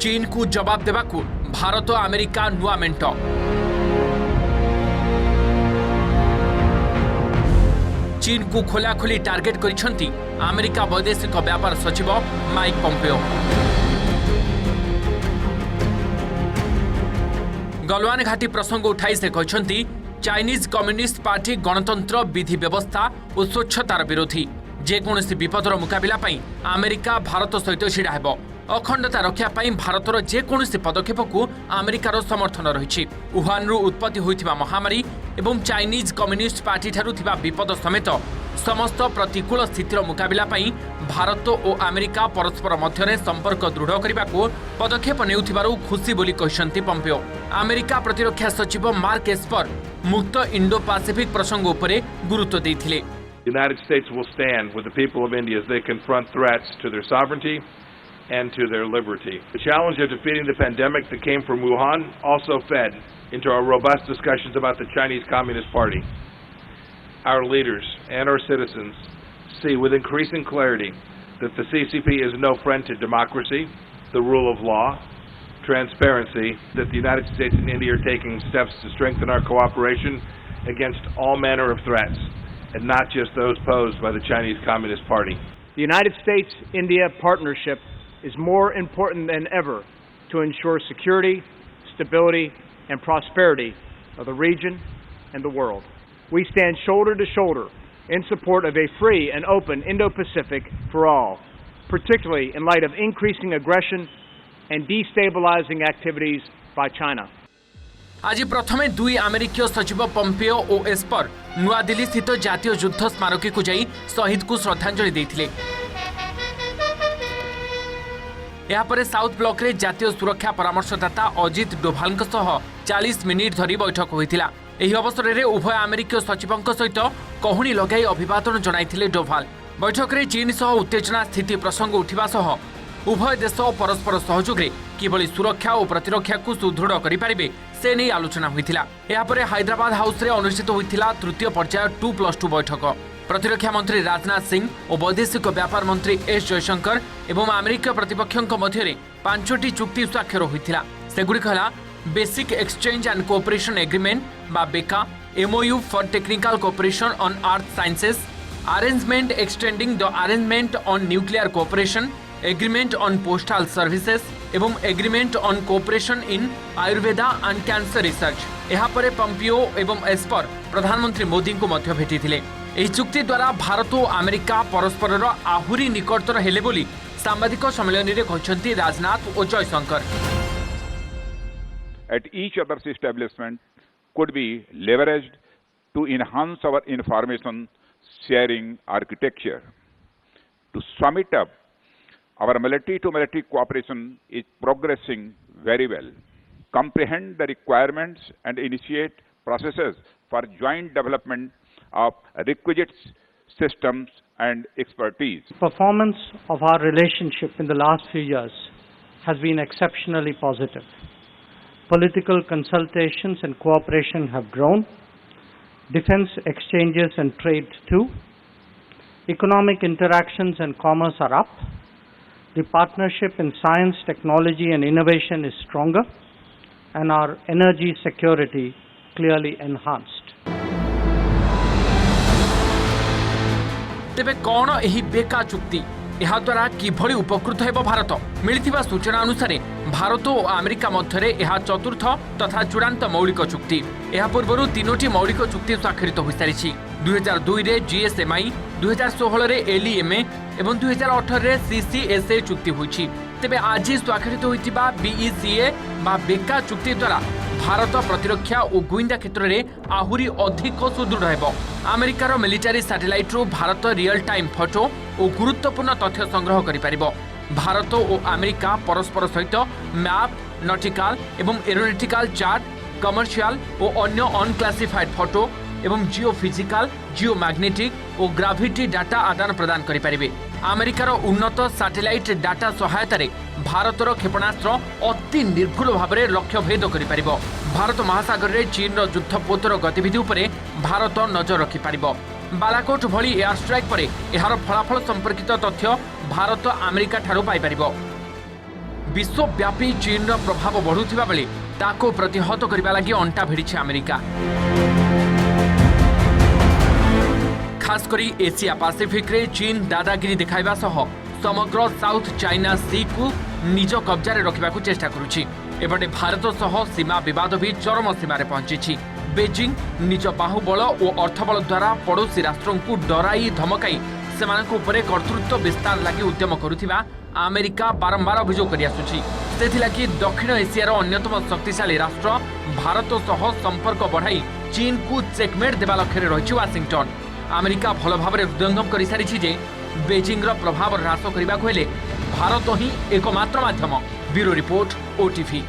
चीन को जवाब देवाकू भारत अमेरिका नुआ मेंट। चीन को खोलाखोली टार्गेट करिसेंती अमेरिका वैदेशिक व्यापार सचिव माइक पॉम्पेओ। गलवान घाटी प्रसंग उठाई से कहते चाइनीज कम्युनिस्ट पार्टी गणतंत्र विधि व्यवस्था और स्वच्छतार विरोधी जेकोसी विपदर मुकाबला अमेरिका भारत सहित छिड़ा हेब। अखंडता रक्षा भारतर जेकोसी पदक्षेप को अमेरिकार समर्थन रही। वुहानरू उत्पत्ति होइथिबा महामारी एवं चाइनीज कम्युनिस्ट पार्टी ठारू थिबा विपद समेत समस्त प्रतिकूल स्थितिर मुकाबला भारत और अमेरिका परस्पर मध्य संपर्क दृढ़ करने को पदक्षेप नेउथिबारु खुशी बोली कहते पॉम्पेओ। अमेरिका प्रतिरक्षा सचिव मार्क एस्पर मुक्त इंडो पैसिफिक प्रसंग उपरे गुरुत्व देथिले। The United States will stand with the people of India as they confront threats to their sovereignty and to their liberty. The challenge of defeating the pandemic that came from Wuhan also fed into our robust discussions about the Chinese Communist Party. Our leaders and our citizens see with increasing clarity that the CCP is no friend to democracy, the rule of law, transparency, that the United States and India are taking steps to strengthen our cooperation against all manner of threats, and not just those posed by the Chinese Communist Party. The United States-India partnership is more important than ever to ensure security, stability, and prosperity of the region and the world. We stand shoulder to shoulder in support of a free and open Indo-Pacific for all, particularly in light of increasing aggression and destabilizing activities by China. आज प्रथमे दुई अमेरिकीय सचिव Pompeo और Esper नुआ दिल्ली स्थित जातीय युद्ध स्मारकी को जाई शहीद को श्रद्धांजलि देथिले। यापरे साउथ ब्लॉक रे जातीय सुरक्षा परामर्शदाता अजित डोभाल 40 मिनिट धरी बैठक होइथिला। एही अवसर रे उभय अमेरिकीय सचिवंक सहित कहूणी लगाई अभिवादन जणाइथिले डोभाल। बैठक रे चीन सह उत्तेजना स्थिति प्रसंग उठिबा सह उभय देश परस्पर सहयोग रे किभली सुरक्षा और प्रतिरक्षा को सुदृढ़ करि पारिबे से नहीं आलोचना होइथिला। यापरे हैदराबाद हाउस रे अनुष्ठित होइथिला तृतीय पर्याय 2+2 बैठक। प्रतिरक्षा मंत्री राजनाथ सिंह और वैदेशिक व्यापार मंत्री एस जयशंकर एवं अमेरिका प्रतिपक्षों मध्य 5टी चुक्ति स्वाक्षर होइथिला। सेगुड़िक हला basic exchange and cooperation agreement बा बेका, MOU for technical cooperation on earth sciences, arrangement extending the arrangement on nuclear cooperation, agreement on postal services एवं agreement on cooperation in Ayurveda and cancer research. यापर Pompeo एवं Esper प्रधानमंत्री मोदी को मध्य भेटिथिले। एही चुक्ति द्वारा भारत और अमेरिका परस्पर आहुरी निकटतर हेले बोली सांबादिक सम्मेलन रे कहछन्ती राजनाथ और Jaishankar. At each other's establishment could be leveraged to enhance our information sharing architecture. To sum it up, our military-to-military cooperation is progressing very well. Comprehend the requirements and initiate processes for joint development of requisite systems and expertise. Performance of our relationship in the last few years has been exceptionally positive. Political consultations and cooperation have grown. Defense exchanges and trade too. Economic interactions and commerce are up. The partnership in science, technology and innovation is stronger, and our energy security clearly enhanced. तेबे कौन एही बेका चुक्ति यह द्वारा किभली उपकृत हेब भारत? मिलिथिबा सूचना अनुसार भारत और अमेरिका मध्य यह चतुर्थ तथा चूड़ांत मौलिक चुक्ति। यह पूर्व 3टी मौलिक चुक्ति स्वाक्षरित हो सारी। 2002 रे जीएसएमआई, 2016 रे एलईएमए एवं 2018 रे सीसीएसए चुक्ति होइछि। तेबे आज स्वाक्षरित होइतिबा बीईसीए बा बेका चुक्ति द्वारा भारत प्रतिरक्षा और गुइंदा क्षेत्र में आहुरी अधिक सुदृढ़ हेब। अमेरिकार मिलिटारी सैटेलाइट रु भारत रियल टाइम फोटो और गुरुत्वपूर्ण तथ्य संग्रह करि परिबो। भारत और अमेरिका परस्पर सहित मैप, नॉटिकल एवं एरोनॉटिकल चार्ट, कमर्शियल और अन्य अनक्लासिफाइड फोटो एवं जियोफिजिकल, जियोमैग्नेटिक और ग्राविटी डाटा आदान प्रदान करि परिबे। अमेरिकार उन्नत सैटेलाइट डाटा सहायता रे भारतर क्षेपणास्त्र अति निर्भुल भाव में लक्ष्य भेद करि परिबो। भारत महासागर रे चीन युद्धपोतर गतिविधि उपरे भारत नजर रखि परिबो। बालाकोट भली एयर स्ट्राइक परे एहार फलाफल संपर्कित तथ्य भारत अमेरिका ठारू पाई परिबो। विश्वव्यापी चीन प्रभाव बढ़ुथिबा बेले ताको प्रतिहत करबा लागि अंटा भिड़िछि अमेरिका। खास करी एशिया पैसिफिक रे चीन दादागिरी देखाइबा सह समग्र साउथ चाइना सी को निज कब्जा रखा चेष्टा करुछि। एपटे भारत सह सीमा बद भी चरम सीमार पहुंची। बेजिंग निज बाहुबल और अर्थबल द्वारा पड़ोशी राष्ट्रों को डराई धमकाई सेमानक उपरे कर्तृत्व विस्तार लगी उद्यम करुथिबा अमेरिका बारंबार अभियोग करि आसुछि। सेथिलागि दक्षिण एशियार अन्यतम शक्तिशाली राष्ट्र भारत सह संपर्क बढ़ाई चीन को चेकमेट देवा लक्ष्य रही वाशिंगटन। अमेरिका भल भाव हृदयंगम कर सारी जे बेजिंगर प्रभाव ह्रास करने को हेले भारत ही एकमात्र माध्यम। Bureau report, OTV।